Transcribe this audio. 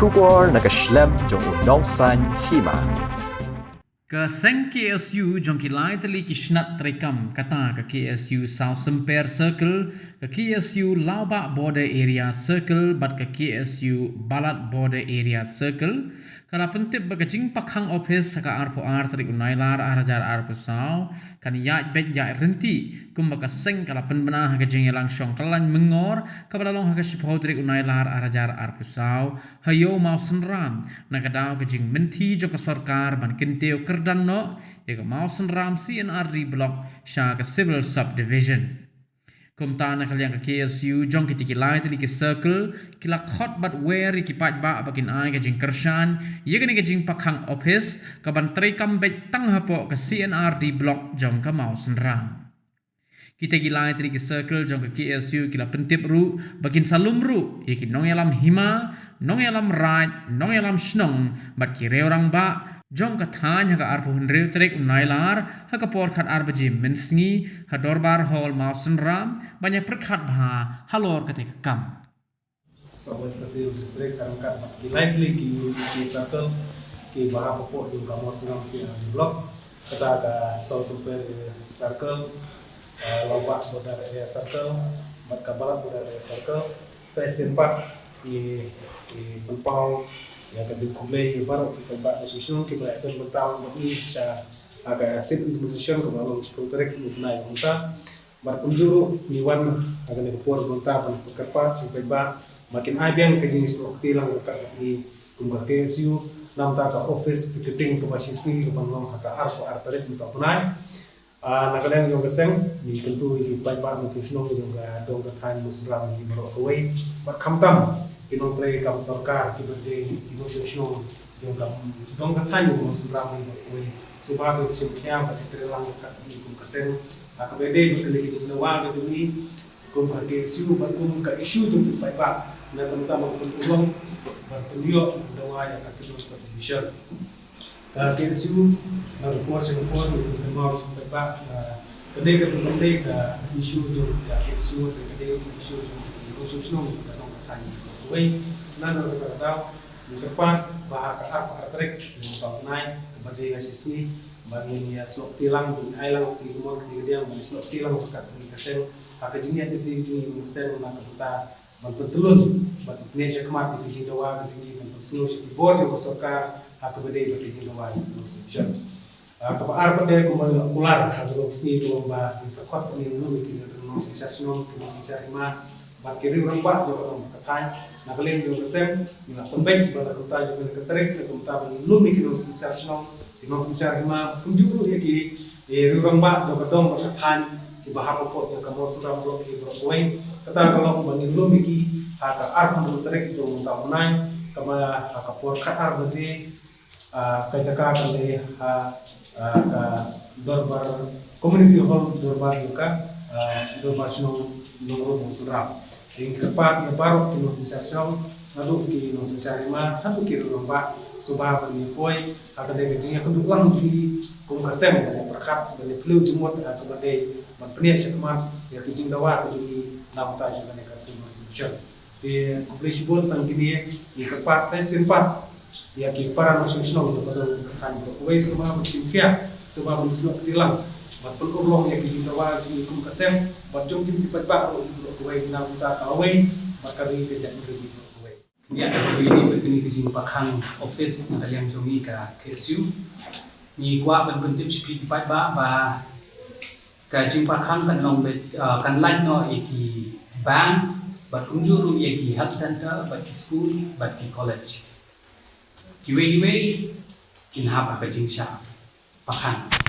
Shubor nakaslem jong unongsan hima. Ke KSU jong kilai tali kisnat trekam kata ke KSU South Semper Circle, ke KSU Lauba Border Area Circle, bat ke KSU Balat Border Area Circle. Kala pentip bagajing pakhang office ka arpo trik unailar arajar arpo saw kan ya bet ya renti kum baka seng kala penbena gajing yalang syong kalan mengor kabalalong ha shipho trik unailar arajar arpo saw hayo mau senram nakadaw gajing menti jo ka sarkar ban kinteo kerdan no ya ka mau senram CNRD block sha ka civil subdivision. Kumta na kaliang ke KSU jong kitiki lai tali ke circle kila khot bat weri ki pat ba bakin ai ka jing kershan ye gani ka jing pakhang office ka ban trai kam bet tang hapo ka CNRD block jong ka mau senram. Kita gilai tali ke circle jong ke KSU kila pentip ru bakin salum ru ye ki nong yalam hima nong yalam raj nong yalam snong bat ki re orang ba jong ka than ha arpo hundreu trek unailar ha ka por khat arbaji mensngi ha dorbar hall mausen ram banyak perkhat bha halor ka te kam Sabes kasih distrik karangkat likely ki circle ki baha popo yung kamos ng siya blok kata ka South Semper Circle Lauba Border Area Circle mat Balat Border Area Circle saya sempat ki Bupau yang kerja kumai baru kita buat susun kita akan bertahun ini saya agak set implementation kemudian sekolah naik kita berkunjung niwan akan ekspor bertah berkerpas sampai makin IBM kejenis waktu lang di kumbar KSU nam ta ka office piketing ke basisi ke banglong ka arpo artaret untuk punai nakalian yung keseng di tentu di baik mungkin yung ga dong ka than musram di baro away berkamtam inong play kam sarkar kiberte inong sosyo yung kam dong ka than yung musram di baro away subah ko simpiam at strelang ka di kum keseng akabede bikali ki nawa ga duni kumbar KSU batum ka issue yung baik na terutama untuk berpendiok dawa yang kasih subdivision. KSU report untuk mau sampai kedai kedai isu jo KSU kedai isu jo konstruksi kita dong tanya. Wei nana berkata di depan bahasa apa trek yang tahu naik kepada sisi bagi ya sok tilang di ailang di rumah di dia mau sok tilang kat di kesel agak jenis di tujuh kesel nak kita Bantuan Indonesia kemarin di Jawa di Sino di bor jo sarkar akabede di Jawa di Sino Vision kabar pada kembali ular atau sini lomba sakot ini dulu kita no sensation no sensation bakiri orang pak jo orang katan nakalen jo kesem na pembek pada kota jo keterik ke kota belum bikin no sensation kunjung ya ki orang pak jo kedong katan ki bahapa pot jo kamu sudah blok ki blok kata kalau bangin lo miki haka arp mutrek itu untuk menai kama haka por khatar bazi kajaka kali ka dorbar community hall dorbar juga dorbar sino nomor musra ing kepat ya baru kino sensation lalu kino sensation ma satu kilo lomba subah bani poi haka de gajinya kedulang di kum kasem dari perkat dari pelu jemut atau badai berpeniat sekmat ya kijing dawa di namta juga mereka solution di kompleksi bon tangkini di kepat saya sempat ya ki para nasional untuk kan wei semua bersimpia semua menselok tilang bat pelurong ya kijing dawa di kum kasem bat jom di pebat wei namta kawei maka ri kejak di wei ya ini begini kijing pakhang office na kaliang jomi ka KSU ni kwa ban bentuk sepi pat ba ka jumpa kan long bet kan lain no eki bank bat kunjuru eki health center bat ki school bat ki college ki way kin hapa ka jingsha pakan